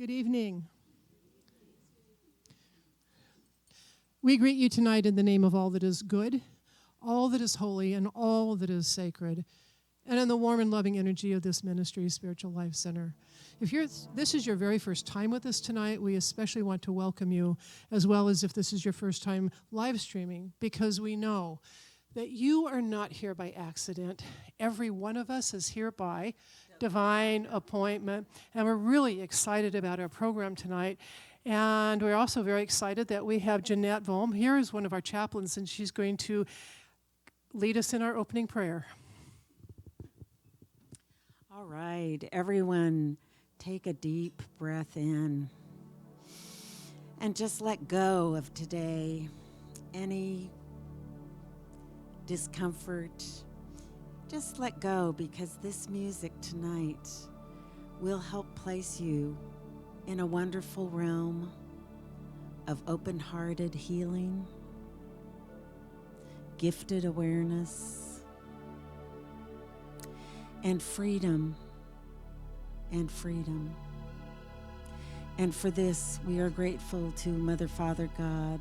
Good evening. We greet you tonight in the name of all that is good, all that is holy, and all that is sacred, and in the warm and loving energy of this ministry, Spiritual Life Center. If this is your very first time with us tonight, we especially want to welcome you, as well as if this is your first time live streaming, because we know that you are not here by accident. Every one of us is here by divine appointment, and we're really excited about our program tonight. And we're also very excited that we have Jeanette Volm here as one of our chaplains, and she's going to lead us in our opening prayer. All right, everyone, take a deep breath in and just let go of today. Any discomfort, just let go, because this music tonight will help place you in a wonderful realm of open-hearted healing, gifted awareness, and freedom, and freedom. And for this, we are grateful to Mother, Father, God,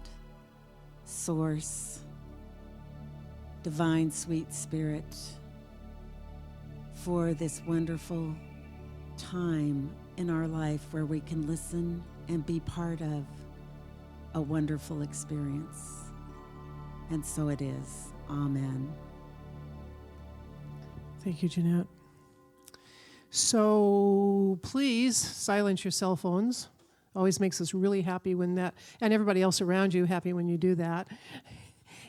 Source, Divine Sweet Spirit, for this wonderful time in our life where we can listen and be part of a wonderful experience. And so it is. Amen. Thank you, Jeanette. So please silence your cell phones. Always makes us really happy when that, and everybody else around you happy when you do that.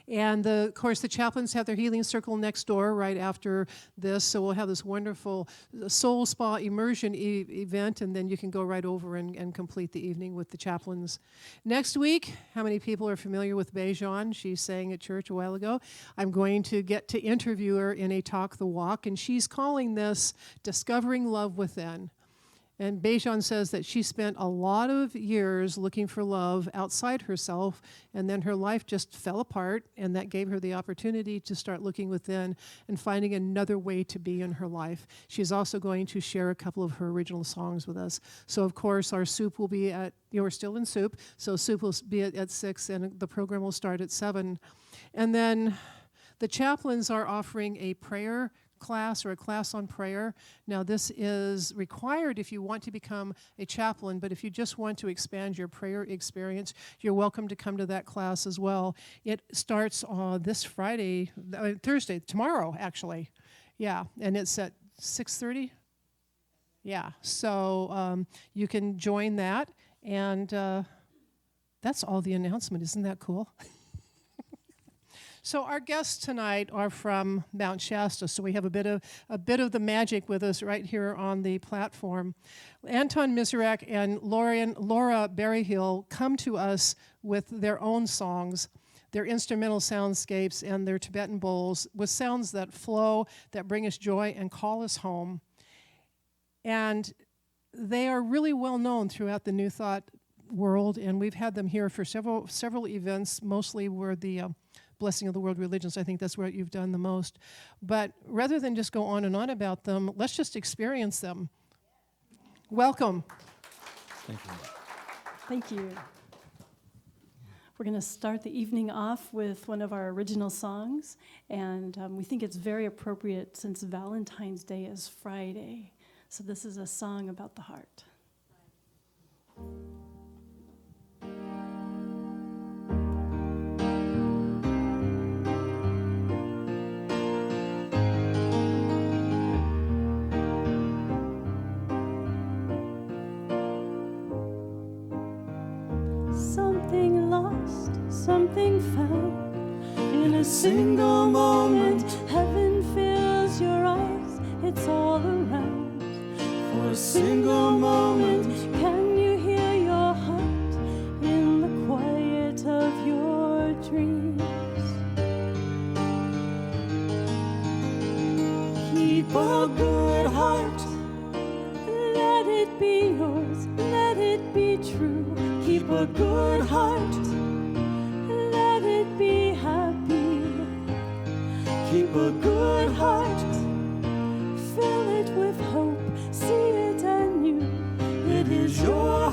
And of course, the chaplains have their healing circle next door right after this. So we'll have this wonderful soul spa immersion event, and then you can go right over and complete the evening with the chaplains. Next week, how many people are familiar with Bejan? She sang at church a while ago. I'm going to get to interview her in a Talk the Walk, and she's calling this Discovering Love Within. And Bejan says that she spent a lot of years looking for love outside herself, and then her life just fell apart, and that gave her the opportunity to start looking within and finding another way to be in her life. She's also going to share a couple of her original songs with us. So, of course, our soup will be at, we're still in soup, so soup will be at 6, and the program will start at 7. And then the chaplains are offering a prayer class or a class on prayer. Now, this is required if you want to become a chaplain, but if you just want to expand your prayer experience, you're welcome to come to that class as well. It starts this Friday, Thursday, tomorrow, actually. Yeah, and it's at 6:30. Yeah, so you can join that, and that's all the announcement. Isn't that cool? So our guests tonight are from Mount Shasta, so we have a bit of the magic with us right here on the platform. Anton Mizerak and Laura Berryhill come to us with their own songs, their instrumental soundscapes, and their Tibetan bowls with sounds that flow, that bring us joy and call us home. And they are really well known throughout the New Thought world, and we've had them here for several events. Mostly were the Blessing of the World Religions. I think that's where you've done the most. But rather than just go on and on about them, let's just experience them. Welcome. Thank you. Thank you. We're going to start the evening off with one of our original songs, and we think it's very appropriate since Valentine's Day is Friday. So this is a song about the heart. Something lost, something found. In a single moment, heaven fills your eyes, it's all around. For a single moment, can you hear your heart in the quiet of your dreams? Keep a good heart, let it be yours, let it be true. Keep a good heart, let it be happy. Keep a good heart, fill it with hope, see it anew. It is your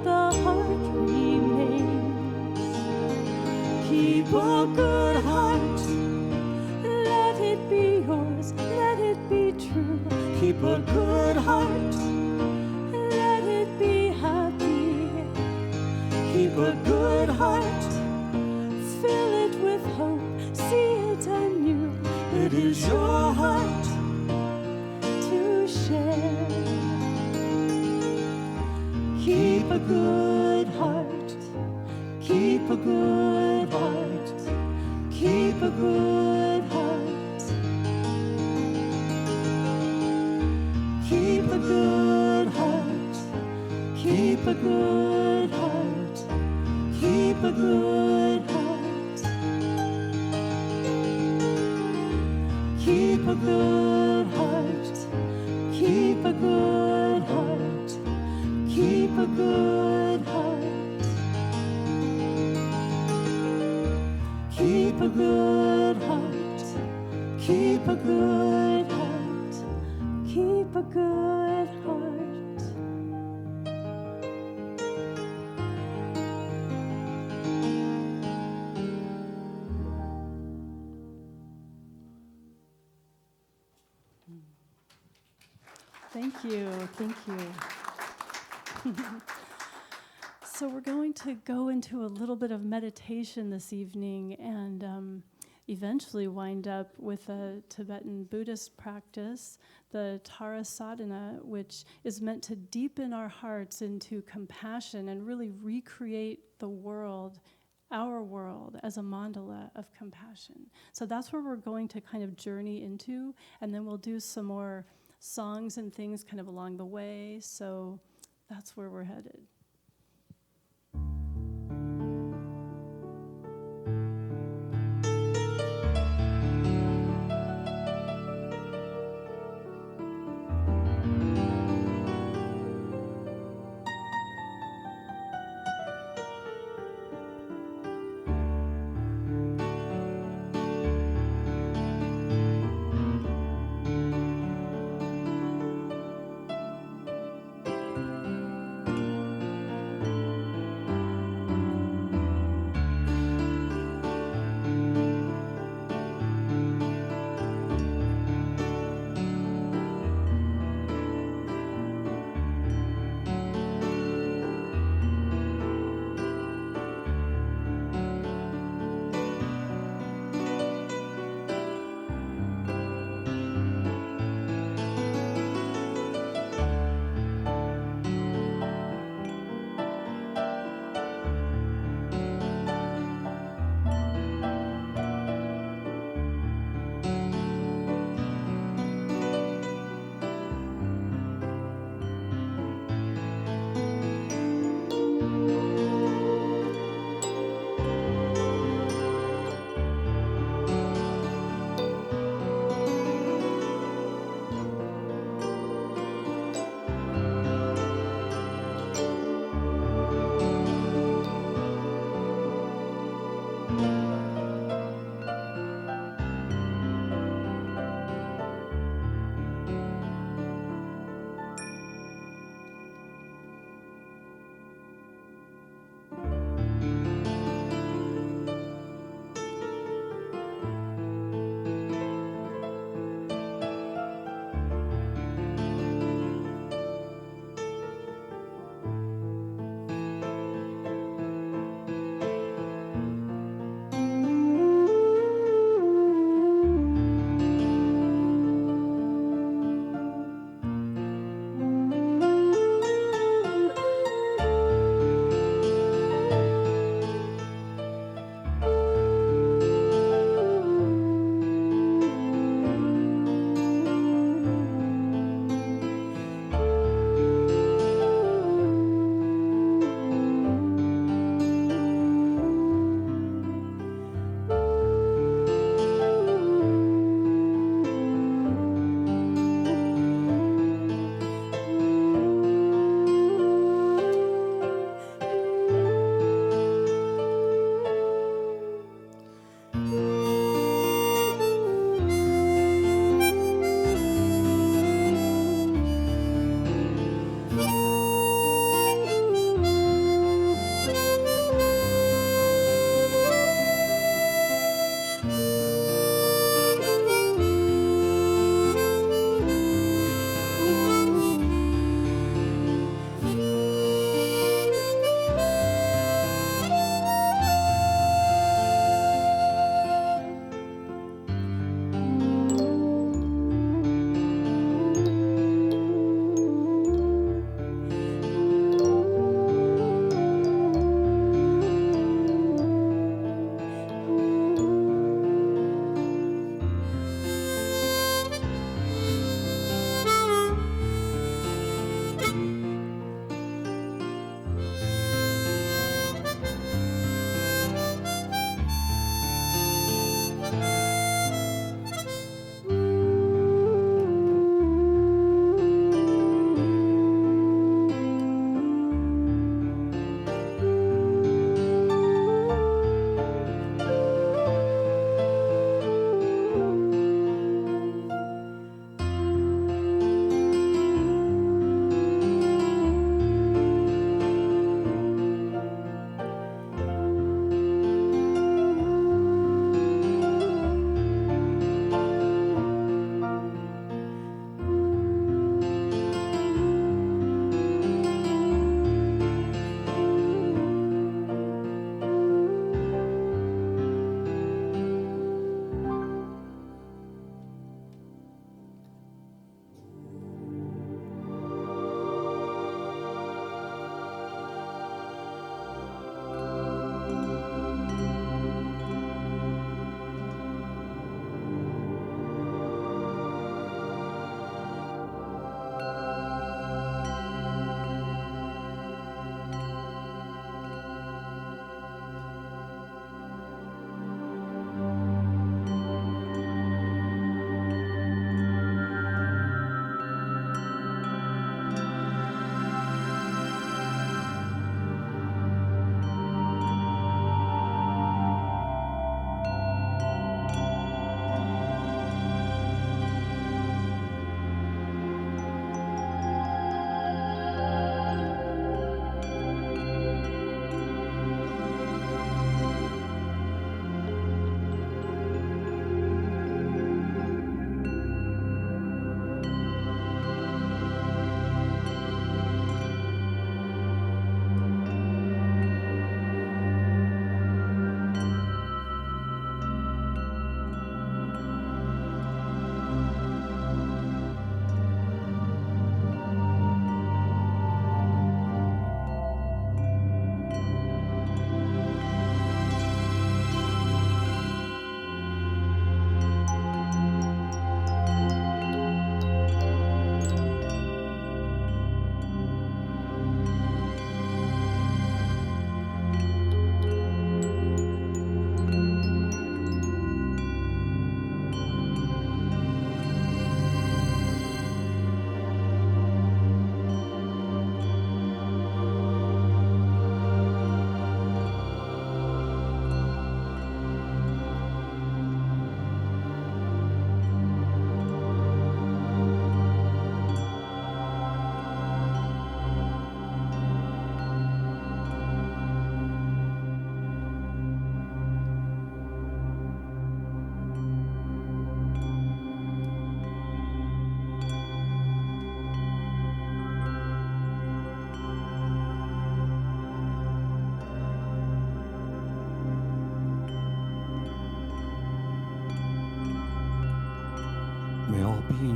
that the heart remains. Keep a good heart, let it be yours, let it be true. Keep a good heart, let it be happy. Keep a good heart, fill it with hope, see it anew. It is your heart to share. Keep a good heart, keep a good heart, keep a good heart. Keep a good heart, keep a good heart, keep a good heart. Keep a good heart, keep a good heart, keep a good heart. Keep a good heart, keep a good heart, keep a good heart. Thank you. Thank you. So we're going to go into a little bit of meditation this evening and eventually wind up with a Tibetan Buddhist practice, the Tara Sadhana, which is meant to deepen our hearts into compassion and really recreate the world, our world, as a mandala of compassion. So that's where we're going to kind of journey into, and then we'll do some more songs and things kind of along the way. So that's where we're headed.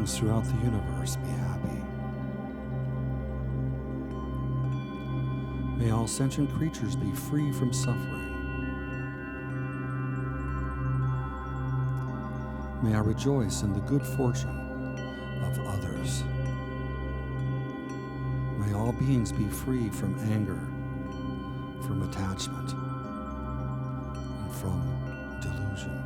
beings throughout the universe be happy. May all sentient creatures be free from suffering. May I rejoice in the good fortune of others. May all beings be free from anger, from attachment, and from delusion.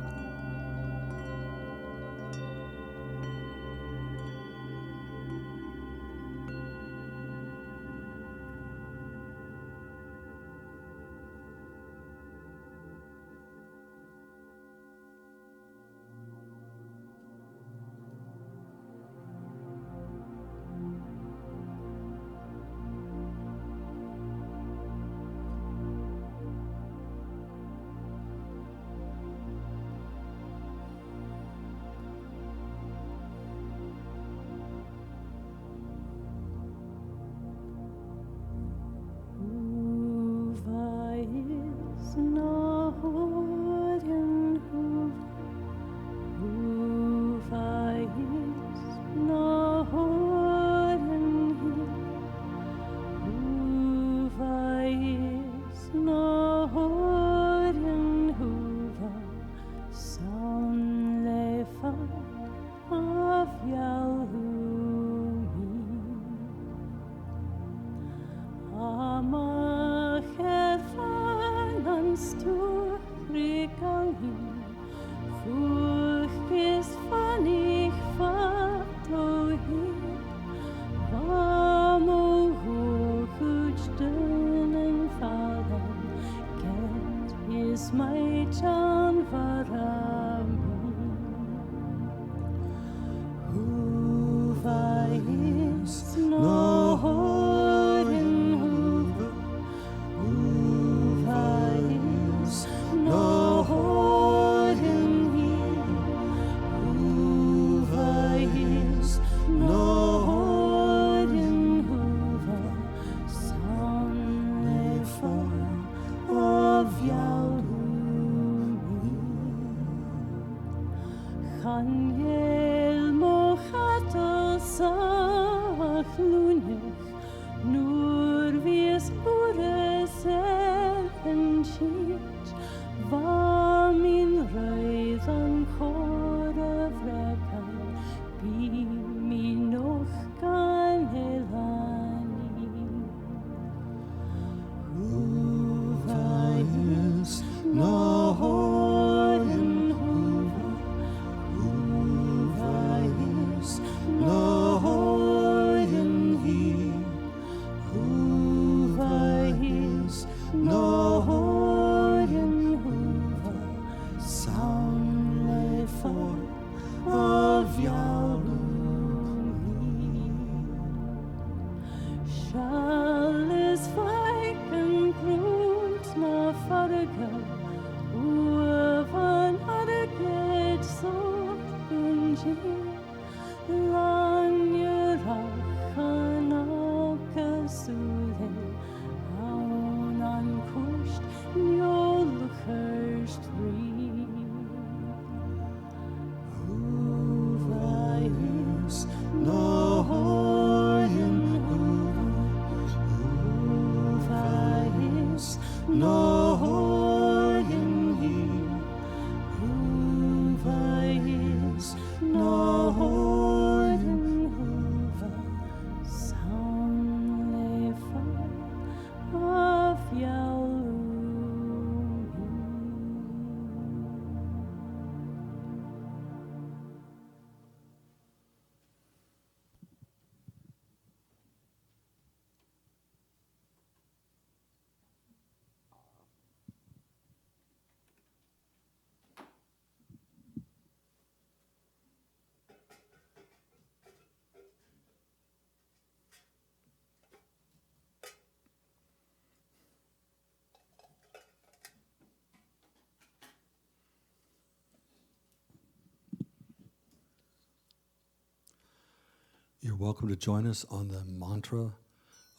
You're welcome to join us on the mantra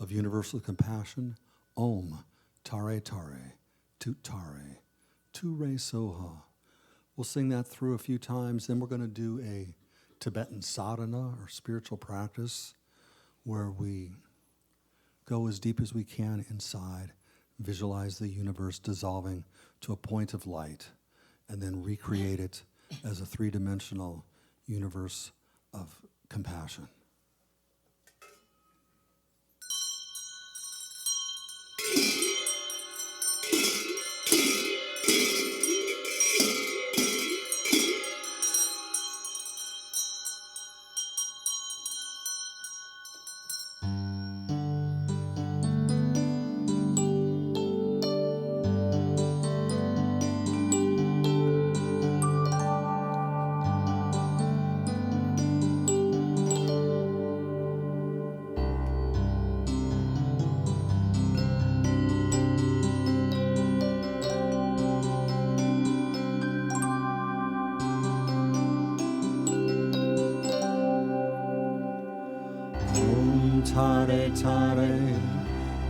of universal compassion, Om Tare Tare, Tut Tare, Tu Re Soha. We'll sing that through a few times, then we're going to do a Tibetan sadhana or spiritual practice where we go as deep as we can inside, visualize the universe dissolving to a point of light, and then recreate it as a three-dimensional universe of compassion. Tare tare,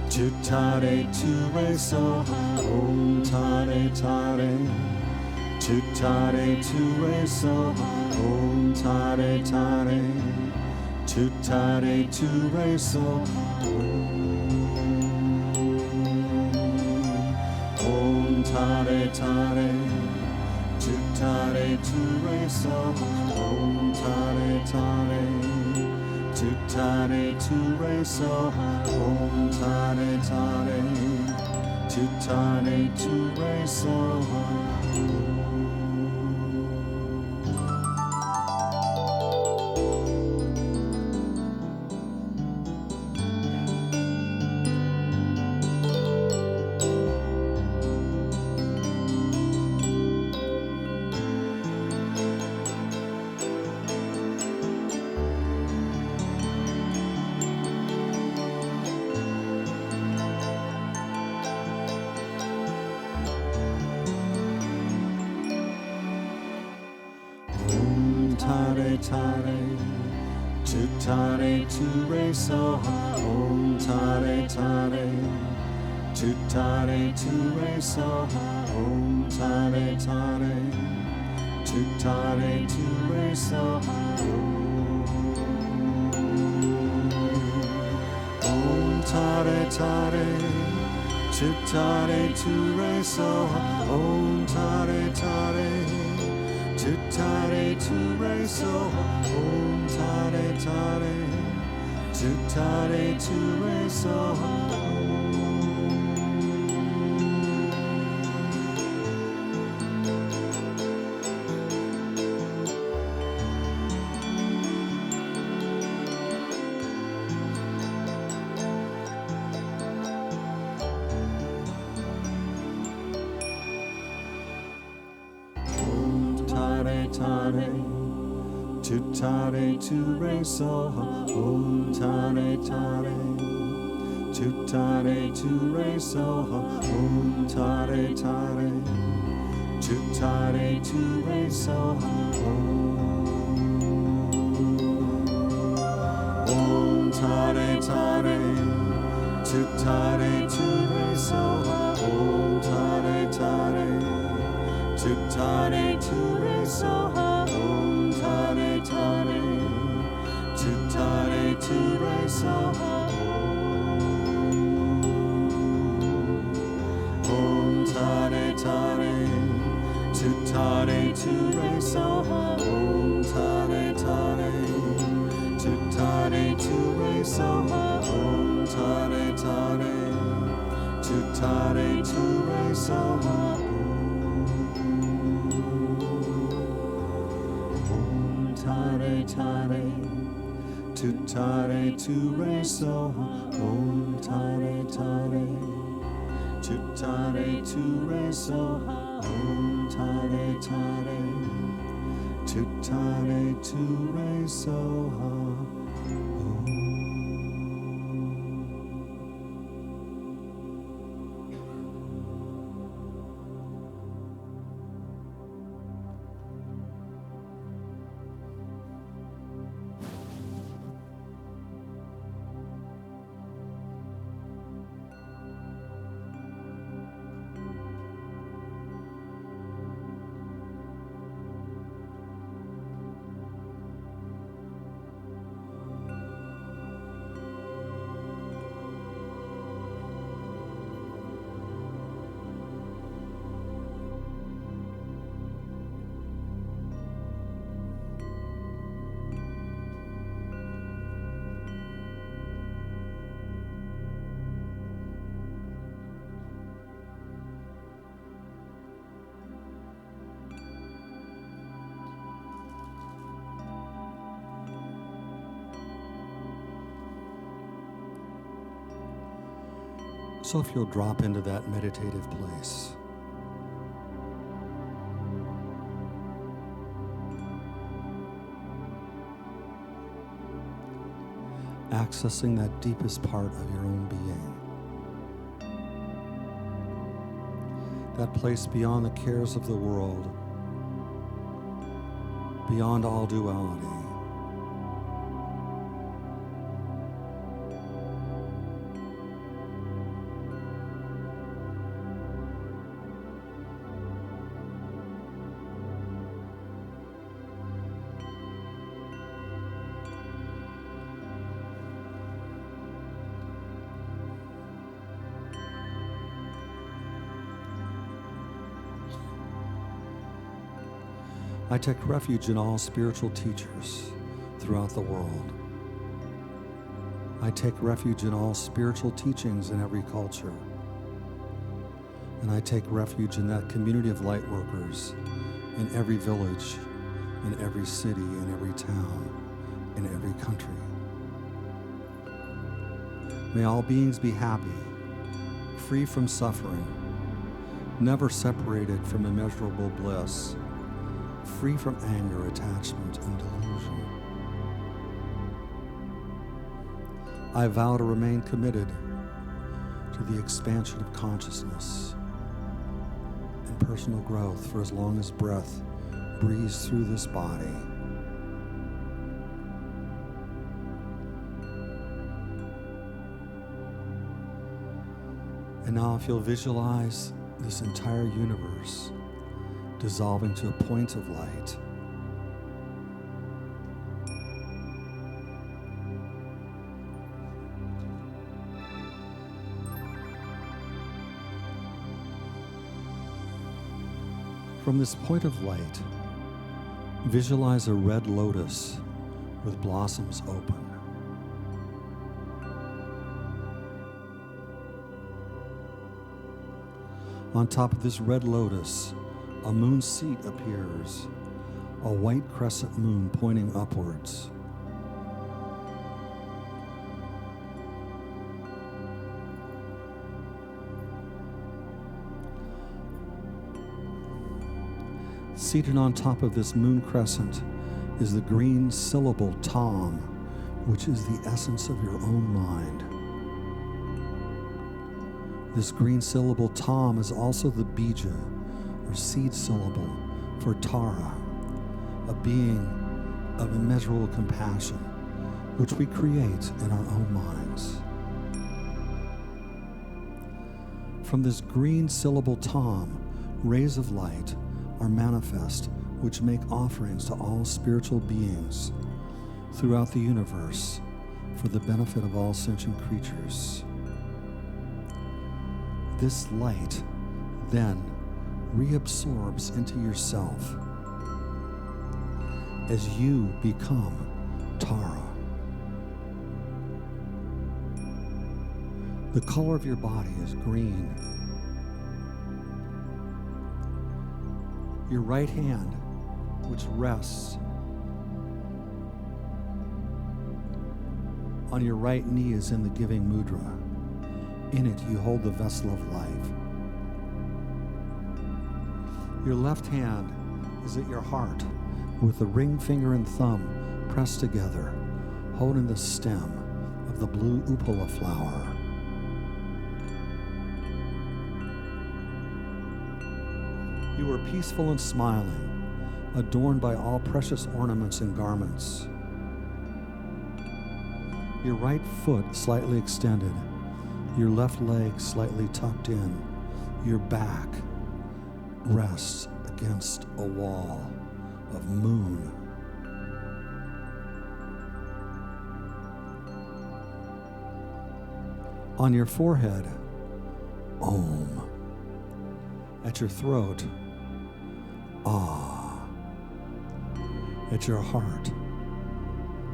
tu tare tu re so. Om tare tare, tu tare tu re so. Om tare tare, tu tare tu re so. Om tare tare, tu tare tu re so. Om tare tare, tu tare tu re so. Om tare tare, tu tare tu re so. Tare tare, tu tare tu re so. Om tare tare, tu tare tu re so. Om tare tare, tu tare tu re so. Om tare tare, tu tare tu re so. Om tare tare, tu tare tu re so. Om tare tare, tu tare tu re so. Tare, tu tare tu re so. Om tare tare, tu tare tu re so. Om tare tare, tu tare tu re so. Om tare tare, tu tare tu re so. Om tare tare, tu tare tu re so. Om tare tare, tu tare tu re so. Om tare tare, tu tare tu re so. Om tare tare, tu tare tu re so. Om tare tare, tu tare tu re so. Tare tare, tu tare tu re so. Om tare tare, tu tare tu re so. Om tare tare, tu tare tu re so. So if you'll drop into that meditative place, accessing that deepest part of your own being, that place beyond the cares of the world, beyond all duality. I take refuge in all spiritual teachers throughout the world. I take refuge in all spiritual teachings in every culture. And I take refuge in that community of light workers in every village, in every city, in every town, in every country. May all beings be happy, free from suffering, never separated from immeasurable bliss, free from anger, attachment, and delusion. I vow to remain committed to the expansion of consciousness and personal growth for as long as breath breathes through this body. And now if you'll visualize this entire universe dissolving to a point of light, from this point of light, visualize a red lotus with blossoms open. On top of this red lotus, a moon seat appears, a white crescent moon pointing upwards. Seated on top of this moon crescent is the green syllable Tom, which is the essence of your own mind. This green syllable Tom is also the bija, or seed syllable, for Tara, a being of immeasurable compassion, which we create in our own minds. From this green syllable Tom, rays of light are manifest, which make offerings to all spiritual beings throughout the universe for the benefit of all sentient creatures. This light then reabsorbs into yourself as you become Tara. The color of your body is green. Your right hand, which rests on your right knee, is in the giving mudra. In it, you hold the vessel of life. Your left hand is at your heart, with the ring finger and thumb pressed together, holding the stem of the blue upala flower. You are peaceful and smiling, adorned by all precious ornaments and garments. Your right foot slightly extended, your left leg slightly tucked in, your back rests against a wall of moon. On your forehead, Om. At your throat, Ah. At your heart,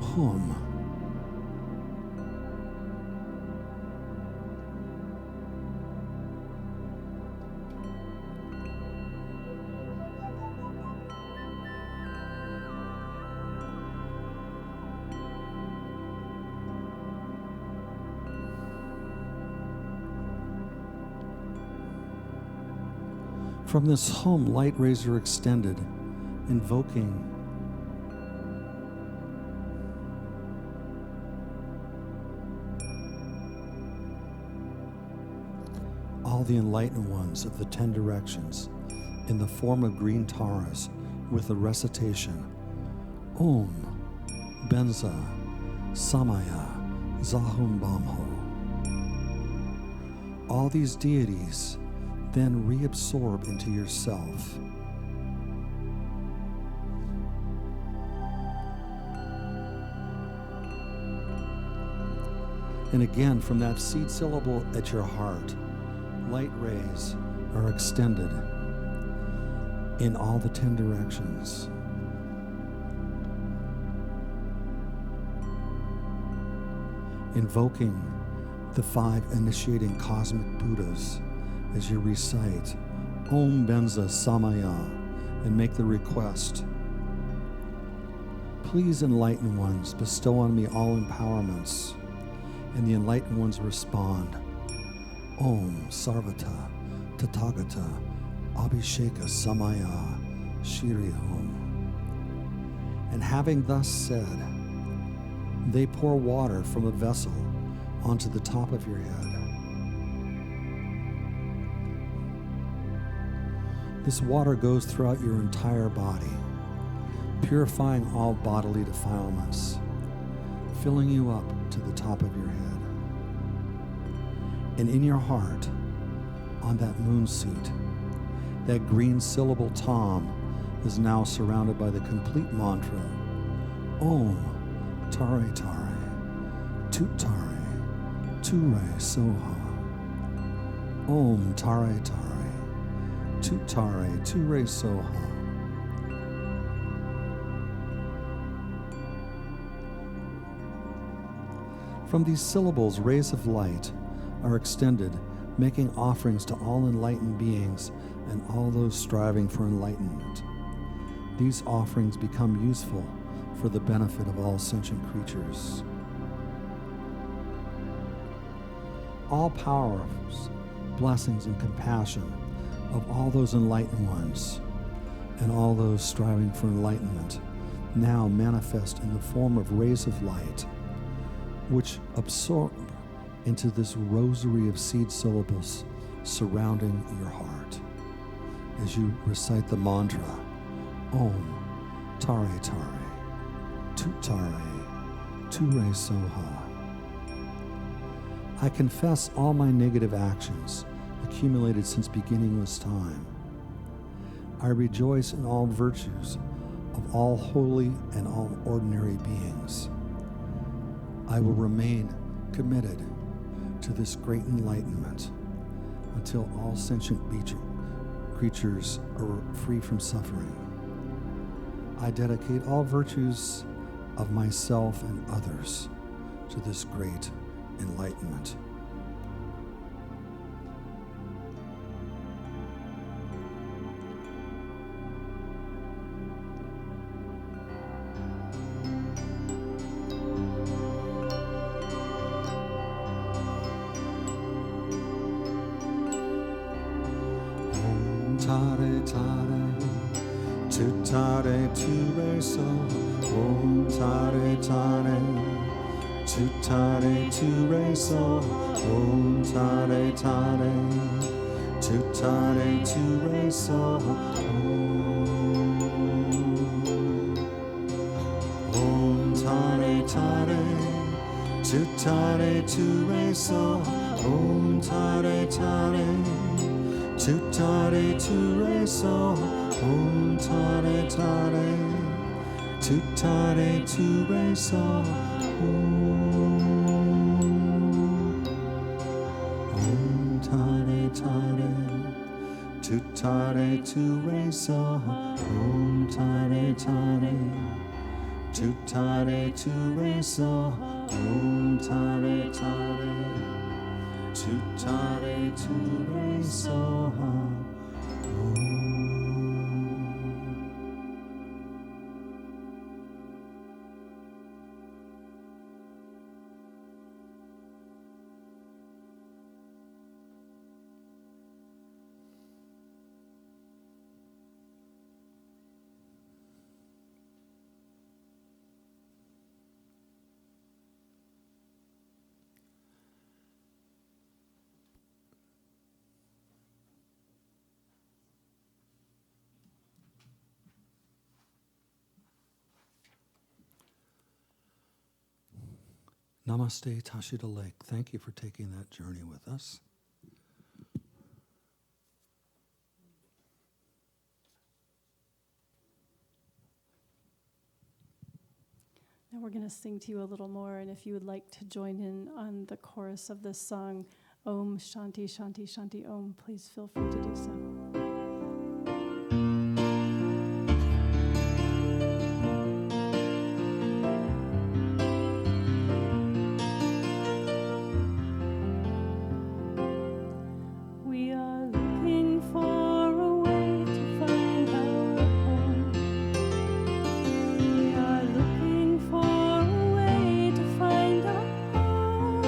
Hum. From this home, light rays are extended, invoking all the enlightened ones of the 10 directions in the form of green taras with the recitation Om Benza Samaya Zahum Bamho. All these deities then reabsorb into yourself. And again, from that seed syllable at your heart, light rays are extended in all the 10 directions. Invoking the 5 initiating cosmic Buddhas as you recite Om Benza Samaya and make the request. Please, enlightened ones, bestow on me all empowerments. And the enlightened ones respond, Om Sarvata Tathagata Abhisheka Samaya Shri Om. And having thus said, they pour water from a vessel onto the top of your head. This water goes throughout your entire body, purifying all bodily defilements, filling you up to the top of your head. And in your heart, on that moon seat, that green syllable Tom is now surrounded by the complete mantra, Om Tare Tare, Tut Tare, Ture Soha. Om Tare Tare, Tut Tare, Ture Soha. From these syllables, rays of light are extended, making offerings to all enlightened beings and all those striving for enlightenment. These offerings become useful for the benefit of all sentient creatures. All powers, blessings, and compassion of all those enlightened ones and all those striving for enlightenment now manifest in the form of rays of light, which absorb into this rosary of seed syllables surrounding your heart as you recite the mantra Om Tare Tare, Tut Tare, Ture Soha. I confess all my negative actions accumulated since beginningless time. I rejoice in all virtues of all holy and all ordinary beings. I will remain committed to this great enlightenment until all sentient creatures are free from suffering. I dedicate all virtues of myself and others to this great enlightenment. Tare tare, tu tare tu re so. Om tare tare, tu tare tu re so. Om tare tare, tu tare tu re so. Om tare tare, tu tare tu re so. Om tare tare, tu tare tu re so. Om tare tare, tu tare tu re so. Om tare tare, tu tare tu re so. Om tare tare, tu tare tu re so. Om tare tare, tu tare tu re so. Namaste, Tashita Lake. Thank you for taking that journey with us. Now we're going to sing to you a little more, and if you would like to join in on the chorus of this song, Om Shanti Shanti Shanti Om, please feel free to do so. We are looking for a way to find our home. We are looking for a way to find our home.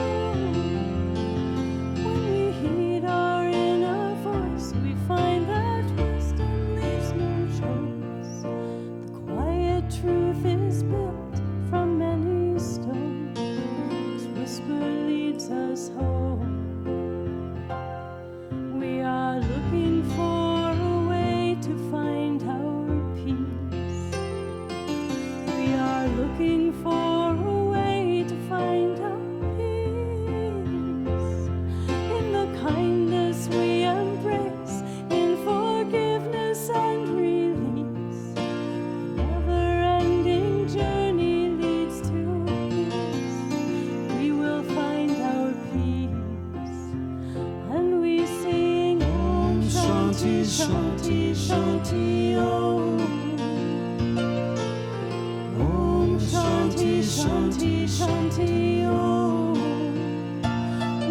When we heed our inner voice, we find that wisdom leaves no choice. The quiet truth is built from many stones. Its whisper leads us home. We are looking for a way to find our peace. We are looking for a way to find our peace. In the kindness we embrace, in forgiveness and release. The never-ending journey leads to peace. We will find our peace. And we sing Om Shanti Shanti Shanti Om. Om Shanti Shanti Shanti Om.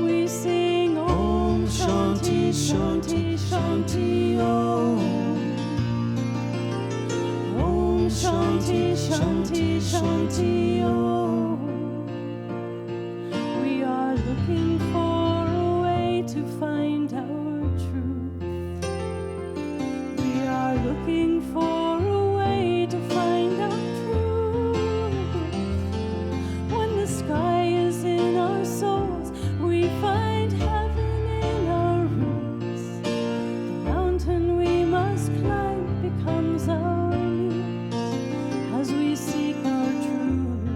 We sing Om Shanti Shanti Shanti Om. Om Shanti Shanti Shanti Om. We are looking for a way to find our truth. We are looking for a way to find our truth. When the sky is in our souls, we find heaven in our roots. The mountain we must climb becomes our muse as we seek our truth.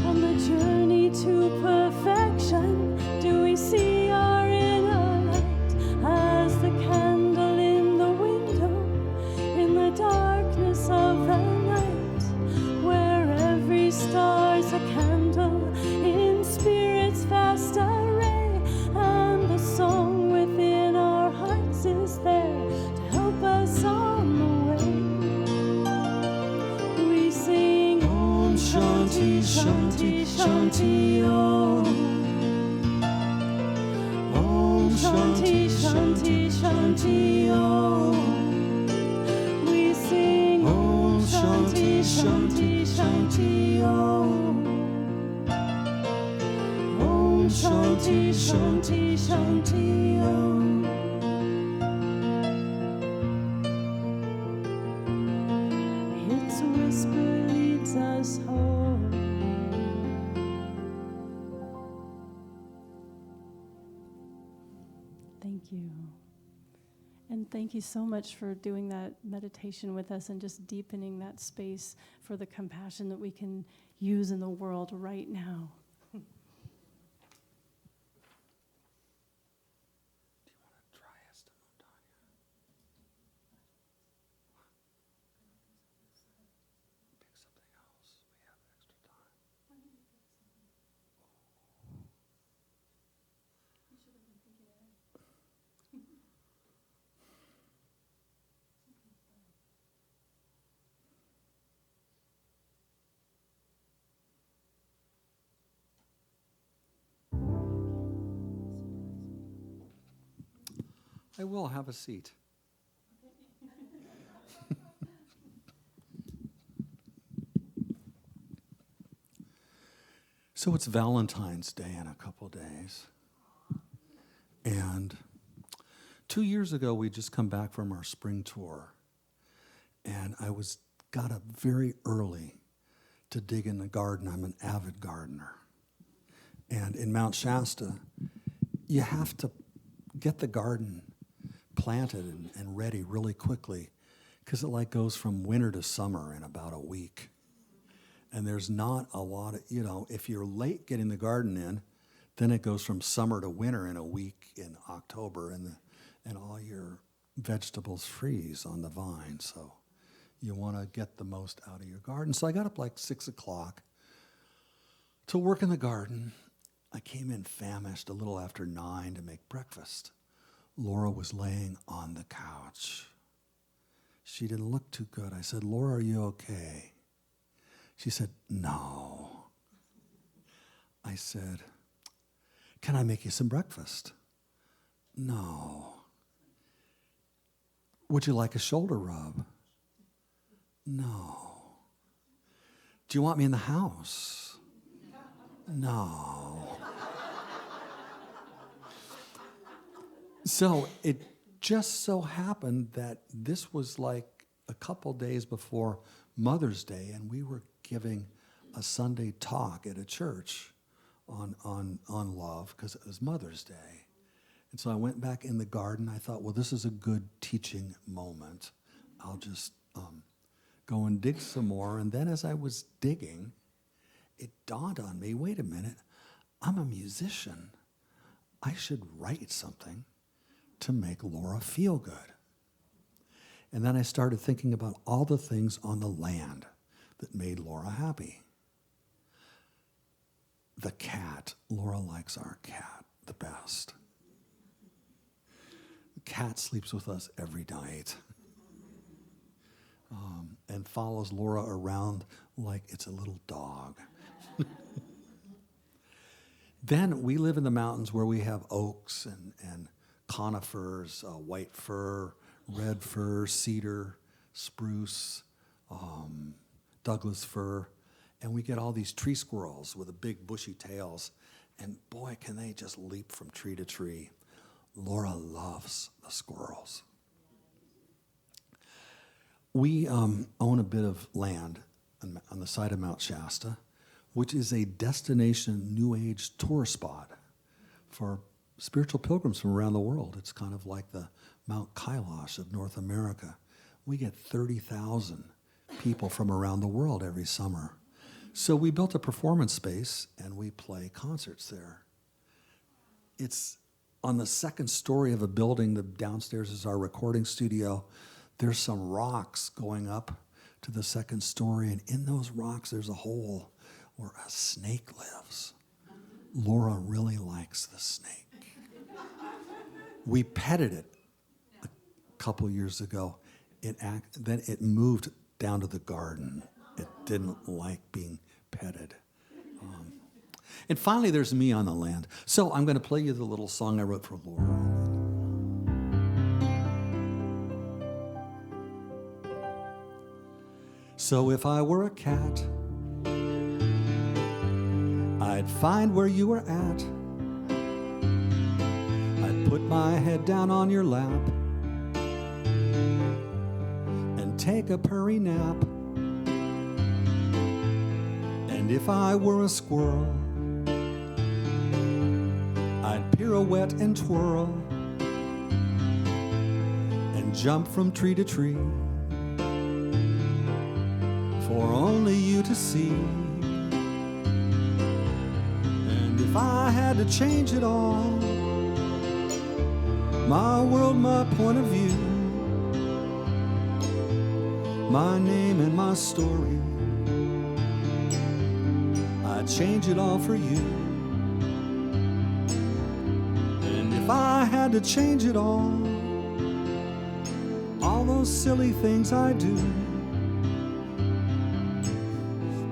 On the journey to perfection, do we see our inner light as the candle in the window, in the darkness of the night, where every star's a candle in spirit's vast array, and the song within our hearts is there to help us on the way. We sing Om Shanti Shanti Shanti Om. Om Shanti Shanti Shanti Om. We sing Om Shanti Shanti Shanti Om. Om Shanti Shanti Shanti Om. Its whisper leads us home. Thank you. And thank you so much for doing that meditation with us and just deepening that space for the compassion that we can use in the world right now. Do you want to try esta montaña? Pick something else. We have extra time. I will have a seat. So it's Valentine's Day in a couple days. And 2 years ago, we just come back from our spring tour. And I got up very early to dig in the garden. I'm an avid gardener. And in Mount Shasta, you have to get the garden planted and ready really quickly because it like goes from winter to summer in about a week. And there's not a lot of, if you're late getting the garden in, then it goes from summer to winter in a week in October, and all your vegetables freeze on the vine. So you want to get the most out of your garden. So I got up like 6 o'clock to work in the garden. I came in famished a little after 9 to make breakfast. Laura was laying on the couch. She didn't look too good. I said, "Laura, are you okay?" She said, "No." I said, "Can I make you some breakfast?" "No." "Would you like a shoulder rub?" "No." "Do you want me in the house?" "No." So it just so happened that this was like a couple days before Mother's Day, and we were giving a Sunday talk at a church on love because it was Mother's Day. And so I went back in the garden. I thought, well, this is a good teaching moment. I'll just go and dig some more. And then as I was digging, it dawned on me, wait a minute, I'm a musician. I should write something to make Laura feel good. And then I started thinking about all the things on the land that made Laura happy. The cat. Laura likes our cat the best. The cat sleeps with us every night and follows Laura around like it's a little dog. Then we live in the mountains where we have oaks and conifers, white fir, red fir, cedar, spruce, Douglas fir, and we get all these tree squirrels with the big bushy tails, and boy, can they just leap from tree to tree. Laura loves the squirrels. We own a bit of land on the side of Mount Shasta, which is a destination New Age tour spot for spiritual pilgrims from around the world. It's kind of like the Mount Kailash of North America. We get 30,000 people from around the world every summer. So we built a performance space and we play concerts there. It's on the second story of a building. The downstairs is our recording studio. There's some rocks going up to the second story, and in those rocks there's a hole where a snake lives. Laura really likes the snake. We petted it a couple years ago. Then it moved down to the garden. It didn't like being petted. And finally, there's me on the land. So I'm going to play you the little song I wrote for Laura. So if I were a cat, I'd find where you were at. I'd put my head down on your lap and take a purry nap. And if I were a squirrel, I'd pirouette and twirl and jump from tree to tree for only you to see. And if I had to change it all, my world, my point of view, my name and my story, I'd change it all for you. And if I had to change it all those silly things I do,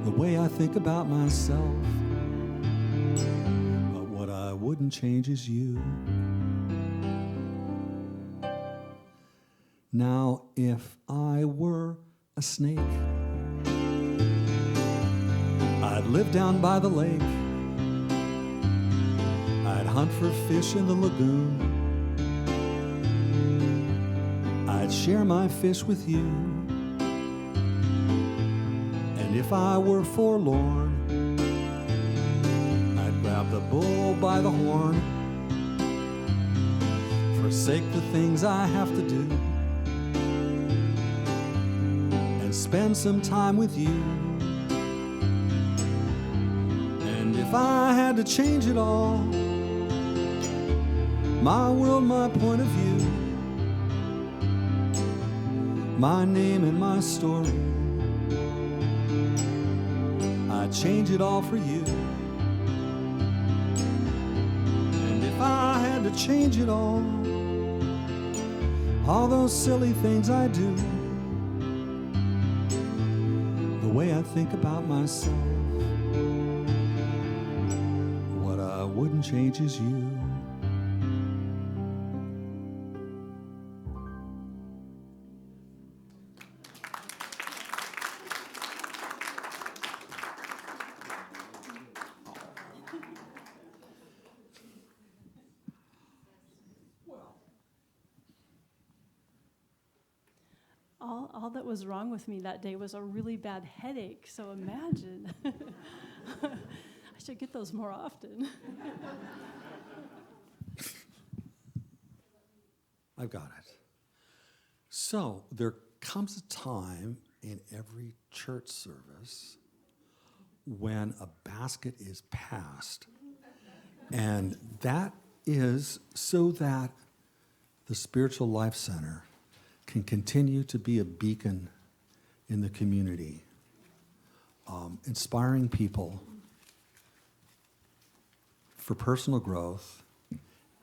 the way I think about myself, but what I wouldn't change is you. Now, if I were a snake, I'd live down by the lake. I'd hunt for fish in the lagoon. I'd share my fish with you. And if I were forlorn, I'd grab the bull by the horn, forsake the things I have to do, and spend some time with you. if I had to change it all, my world, my point of view, my name and my story, I'd change it all for you. And if I had to change it all those silly things I do, the way I think about myself, what I wouldn't change is you. All that was wrong with me that day was a really bad headache, so imagine. I should get those more often. I've got it. So there comes a time in every church service when a basket is passed, and that is so that the Spiritual Life Center can continue to be a beacon in the community, inspiring people for personal growth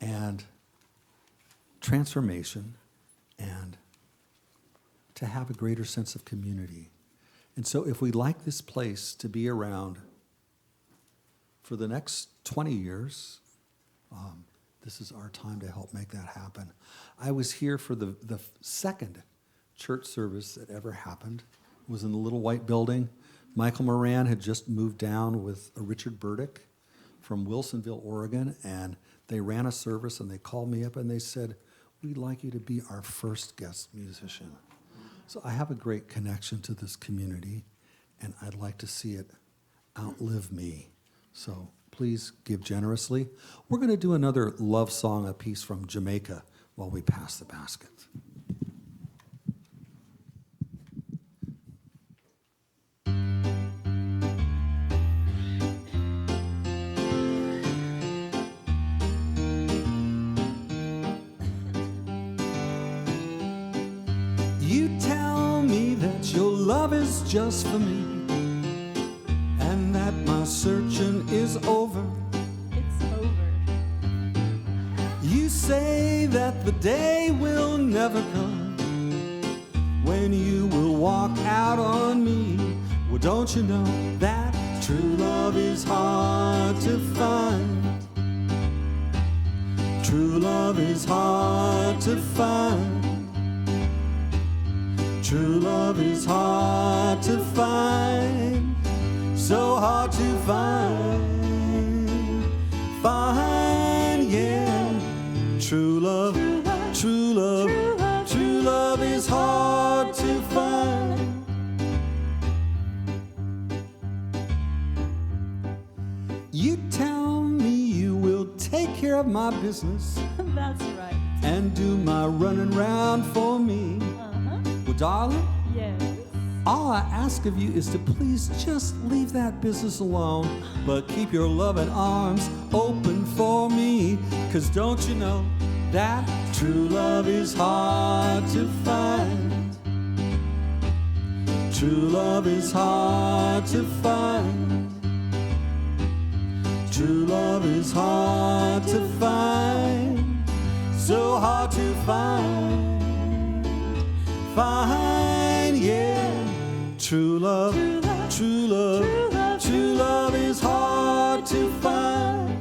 and transformation, and to have a greater sense of community. And so if we'd like this place to be around for the next 20 years, this is our time to help make that happen. I was here for the second church service that ever happened. It was in the little white building. Michael Moran had just moved down with Richard Burdick from Wilsonville, Oregon, and they ran a service, and they called me up and they said, we'd like you to be our first guest musician. So I have a great connection to this community, and I'd like to see it outlive me. So please give generously. We're going to do another love song, a piece from Jamaica, while we pass the basket. You tell me that your love is just for me, and that my searching is over. It's over. You say that the day will never come when you will walk out on me. Well, don't you know that true love is hard to find? True love is hard to find. True love is hard to find, so hard to find, yeah. True love, true love, true love is hard to find. You tell me you will take care of my business That's right. and do my running round for me. Well, darling, Yes. all I ask of you is to please just leave that business alone, but keep your loving arms open for me. 'Cause don't you know that true love is hard to find? True love is hard to find. True love is hard to find, so hard to find, yeah. True love, true love, true love is hard to find.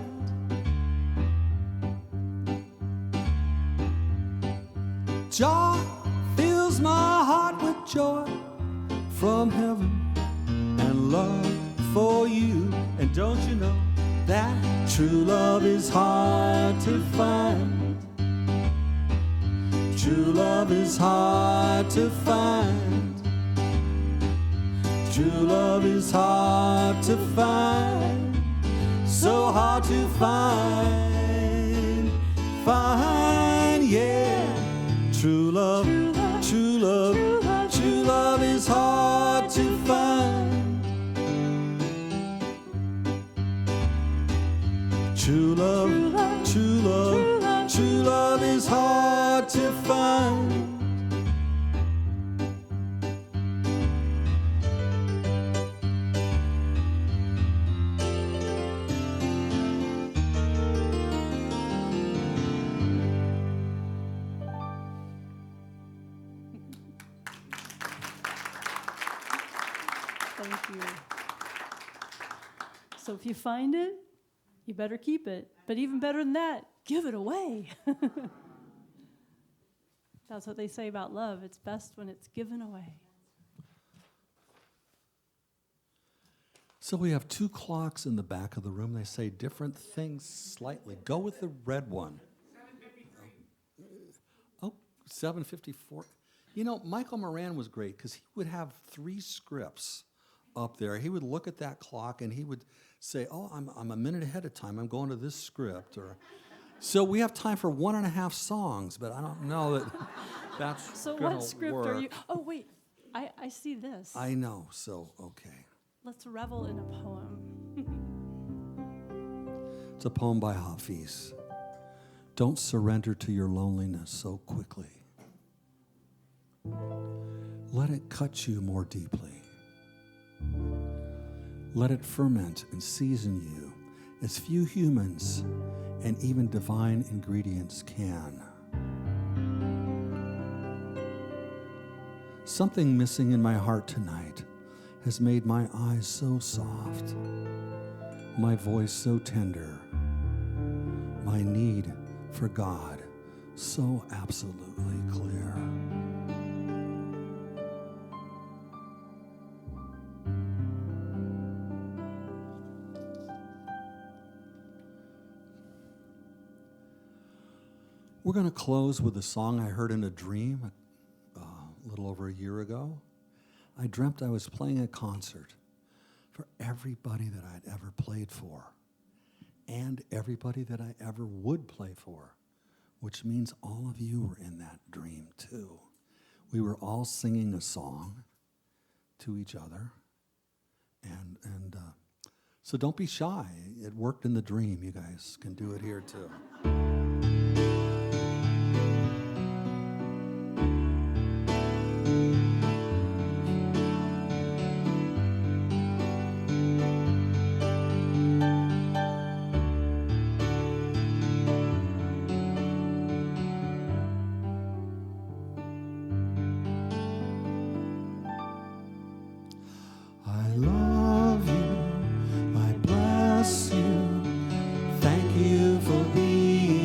Joy fills my heart with joy from heaven and love for you. And don't you know that true love is hard to find? True love is hard to find. True love is hard to find, so hard to find, yeah. True love, true love, true love is hard to find. True love, true love, true love is hard to find. Thank you. So if you find it, you better keep it. But even better than that, give it away. That's what they say about love. It's best when it's given away. So we have 2 clocks in the back of the room. They say different things slightly. Go with the red one. 7:54. You know, Michael Moran was great because he would have 3 scripts up there. He would look at that clock and he would say, oh, I'm a minute ahead of time. I'm going to this script. Or so we have time for 1.5 songs, but I don't know that that's So gonna what script work. are you? Oh, wait. I see this. I know, so okay. Let's revel in a poem. It's a poem by Hafiz. Don't surrender to your loneliness so quickly. Let it cut you more deeply. Let it ferment and season you as few humans and even divine ingredients can. Something missing in my heart tonight has made my eyes so soft, my voice so tender, my need for God so absolutely clear. We're going to close with a song I heard in a dream a little over a year ago. I dreamt I was playing a concert for everybody that I'd ever played for and everybody that I ever would play for, which means all of you were in that dream too. We were all singing a song to each other, and so don't be shy. It worked in the dream. You guys can do it here too. I love you, I bless you, thank you for being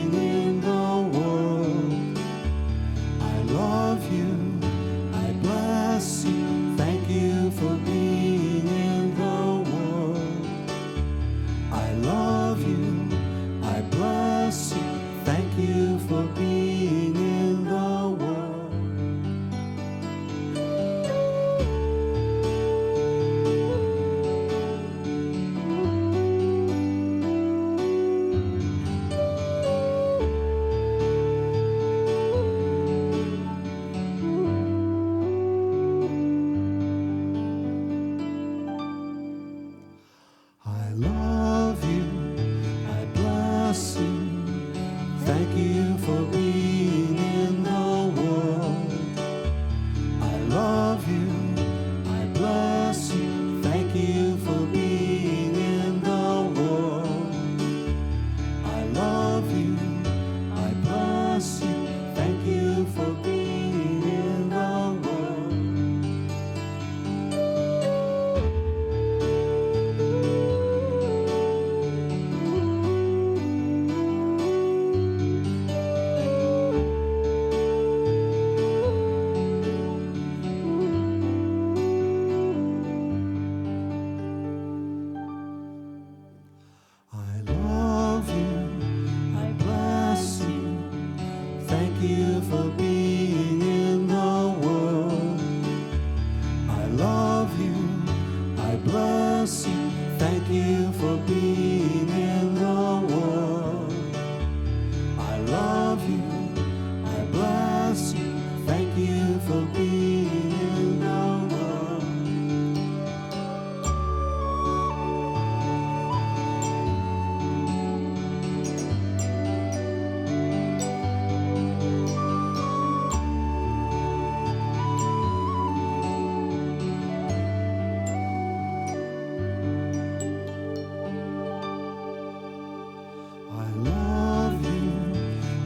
I love you,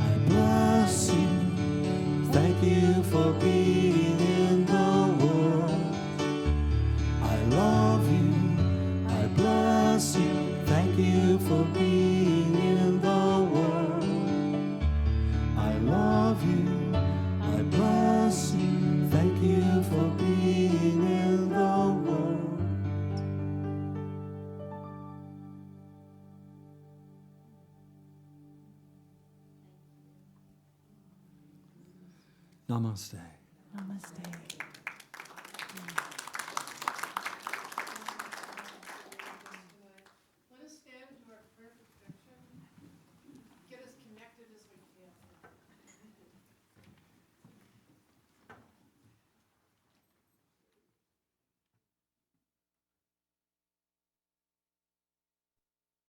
I bless you. Thank you for being in the world. I love you, I bless you. Thank you for being in the world. I love you, I bless you. Thank you for being in the world. Namaste. Namaste.